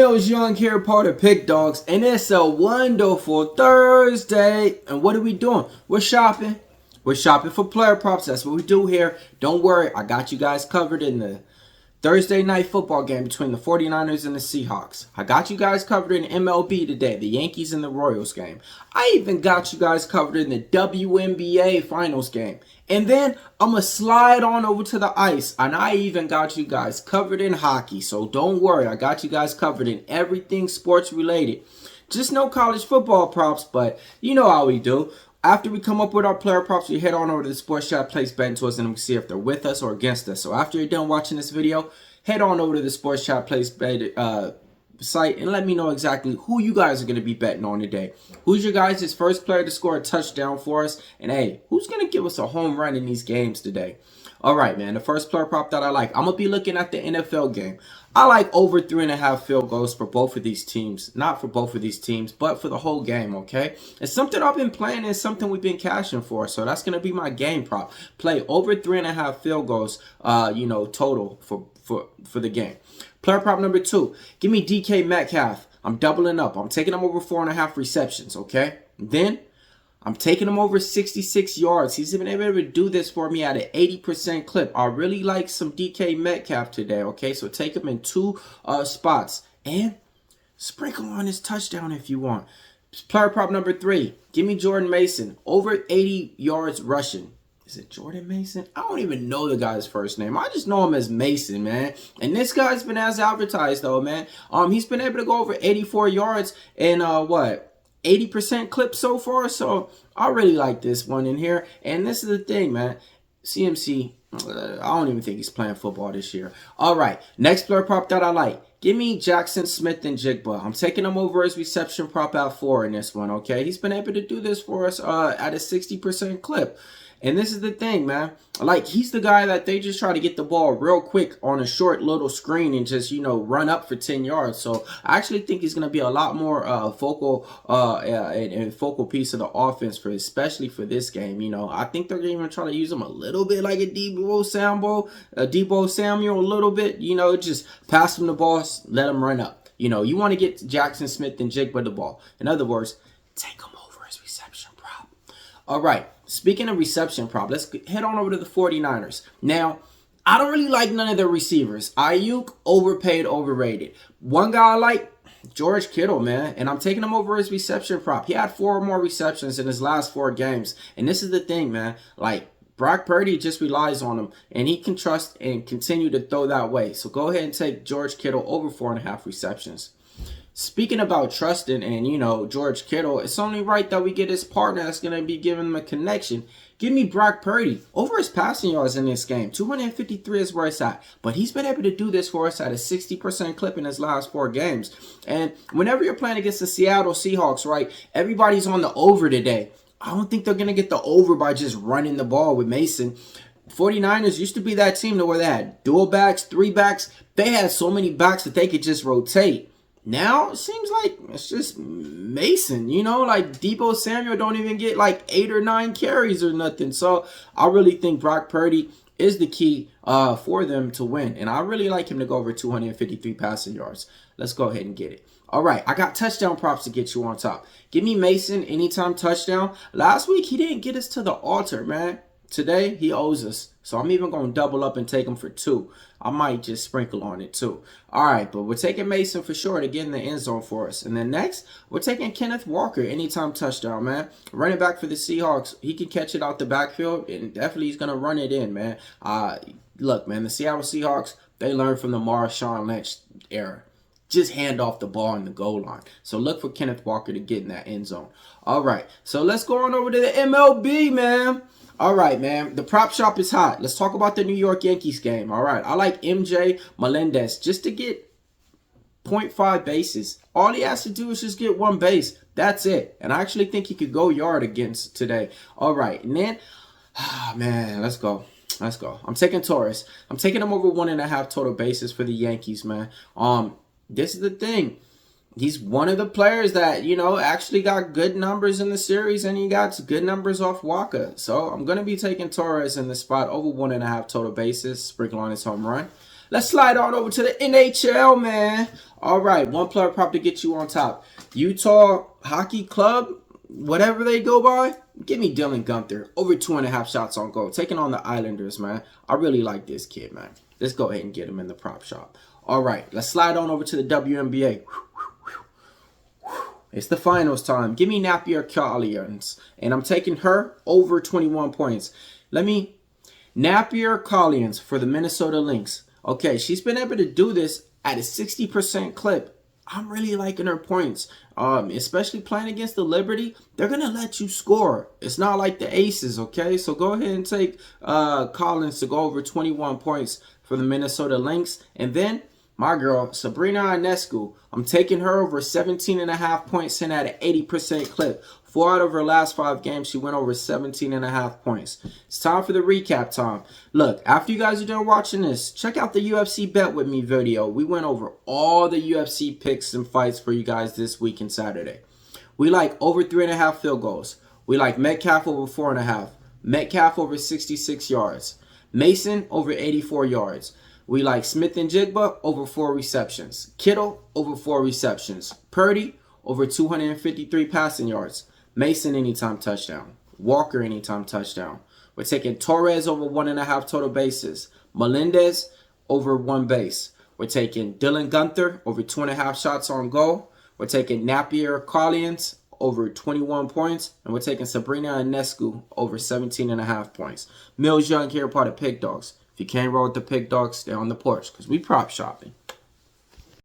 Millz Young here, part of Pick Dawgz, and it's a wonderful Thursday. And what are we doing? We're shopping. We're shopping for player props. That's what we do here. Don't worry, I got you guys covered in the Thursday night football game between the 49ers and the Seahawks. I got you guys covered in MLB today, the Yankees and the Royals game. I even got you guys covered in the WNBA Finals game. And then I'm going to slide on over to the ice. And I even got you guys covered in hockey. So don't worry, I got you guys covered in everything sports related. Just no college football props, but you know how we do. After we come up with our player props, we head on over to the Sports Shop, place betting to us, and we see if they're with us or against us. So after you're done watching this video, head on over to the Sports Shop, place bet site, and let me know exactly who you guys are going to be betting on today. Who's your guys' first player to score a touchdown for us? And hey, who's going to give us a home run in these games today? All right, man, the first player prop that I like, I'm going to be looking at the NFL game. I like over 3.5 field goals for both of these teams. Not for both of these teams, but for the whole game, okay? It's something I've been playing and something we've been cashing for. So that's going to be my game prop. Play over 3.5 field goals, total for the game. Player prop number 2. Give me DK Metcalf. I'm doubling up. I'm taking him over 4.5 receptions, okay? Then I'm taking him over 66 yards. He's been able to do this for me at an 80% clip. I really like some DK Metcalf today, okay? So take him in 2 spots. And sprinkle on his touchdown if you want. Player prop number 3. Give me Jordan Mason. Over 80 yards rushing. Is it Jordan Mason? I don't even know the guy's first name. I just know him as Mason, man. And this guy's been as advertised, though, man. He's been able to go over 84 yards and 80% clip so far. So I really like this one in here. And this is the thing, man. CMC, I don't even think he's playing football this year. All right, next player prop that I like. Give me Jackson Smith and Jigba. I'm taking him over his reception prop at 4 in this one, okay? He's been able to do this for us at a 60% clip. And this is the thing, man. Like, he's the guy that they just try to get the ball real quick on a short little screen and just, run up for 10 yards. So I actually think he's going to be a lot more focal piece of the offense, especially for this game. I think they're going to try to use him a little bit like a Deebo Samuel a little bit. Just pass him the ball, let him run up. You want to get Jackson Smith and Jigba the ball. In other words, take him over his reception prop. All right. Speaking of reception prop, let's head on over to the 49ers. Now, I don't really like none of their receivers. Ayuk, overpaid, overrated. One guy I like, George Kittle, man. And I'm taking him over his reception prop. He had 4 more receptions in his last 4 games. And this is the thing, man. Like, Brock Purdy just relies on him. And he can trust and continue to throw that way. So go ahead and take George Kittle over 4.5 receptions. Speaking about trusting and, George Kittle, it's only right that we get his partner that's going to be giving him a connection. Give me Brock Purdy over his passing yards in this game. 253 is where it's at. But he's been able to do this for us at a 60% clip in his last 4 games. And whenever you're playing against the Seattle Seahawks, right, everybody's on the over today. I don't think they're going to get the over by just running the ball with Mason. 49ers used to be that team where they had dual backs, 3 backs. They had so many backs that they could just rotate. Now, it seems like it's just Mason, like Deebo Samuel don't even get like 8 or 9 carries or nothing. So I really think Brock Purdy is the key for them to win. And I really like him to go over 253 passing yards. Let's go ahead and get it. All right, I got touchdown props to get you on top. Give me Mason anytime touchdown. Last week, he didn't get us to the altar, man. Today, he owes us. So I'm even going to double up and take him for 2. I might just sprinkle on it too. All right, but we're taking Mason for sure to get in the end zone for us. And then next, we're taking Kenneth Walker anytime touchdown, man. Running back for the Seahawks. He can catch it out the backfield, and definitely he's going to run it in, man. Look, man, the Seattle Seahawks, they learned from the Marshawn Lynch era. Just hand off the ball in the goal line. So look for Kenneth Walker to get in that end zone. All right, so let's go on over to the MLB, man. All right, man. The prop shop is hot. Let's talk about the New York Yankees game. All right. I like MJ Melendez just to get 0.5 bases. All he has to do is just get 1 base. That's it. And I actually think he could go yard against today. All right. And then, man, let's go. Let's go. I'm taking Torres. I'm taking him over 1.5 total bases for the Yankees, man. This is the thing. He's one of the players that, actually got good numbers in the series, and he got good numbers off Walker. So I'm going to be taking Torres in the spot over 1.5 total bases, sprinkle on his home run. Let's slide on over to the NHL, man. All right, one player prop to get you on top. Utah Hockey Club, whatever they go by, give me Dylan Gunther. Over 2.5 shots on goal. Taking on the Islanders, man. I really like this kid, man. Let's go ahead and get him in the prop shop. All right, let's slide on over to the WNBA. It's the finals time. Give me Napier Collians. And I'm taking her over 21 points. Napier Collians for the Minnesota Lynx. Okay, she's been able to do this at a 60% clip. I'm really liking her points. Especially playing against the Liberty. They're going to let you score. It's not like the Aces, okay? So go ahead and take Collins to go over 21 points for the Minnesota Lynx. And then my girl, Sabrina Ionescu. I'm taking her over 17.5 points in at an 80% clip. 4 out of her last 5 games, she went over 17.5 points. It's time for the recap time. Look, after you guys are done watching this, check out the UFC Bet With Me video. We went over all the UFC picks and fights for you guys this week and Saturday. We like over 3.5 field goals. We like Metcalf over 4.5. Metcalf over 66 yards. Mason over 84 yards. We like Smith and Jigba over 4 receptions. Kittle over 4 receptions. Purdy over 253 passing yards. Mason anytime touchdown. Walker anytime touchdown. We're taking Torres over 1.5 total bases. Melendez over 1 base. We're taking Dylan Gunther over 2.5 shots on goal. We're taking Napier Collians over 21 points. And we're taking Sabrina Ionescu over 17.5 points. Millz Young here, part of Pick Dawgz. If you can't roll with the Pick Dawgz, stay on the porch because we prop shopping.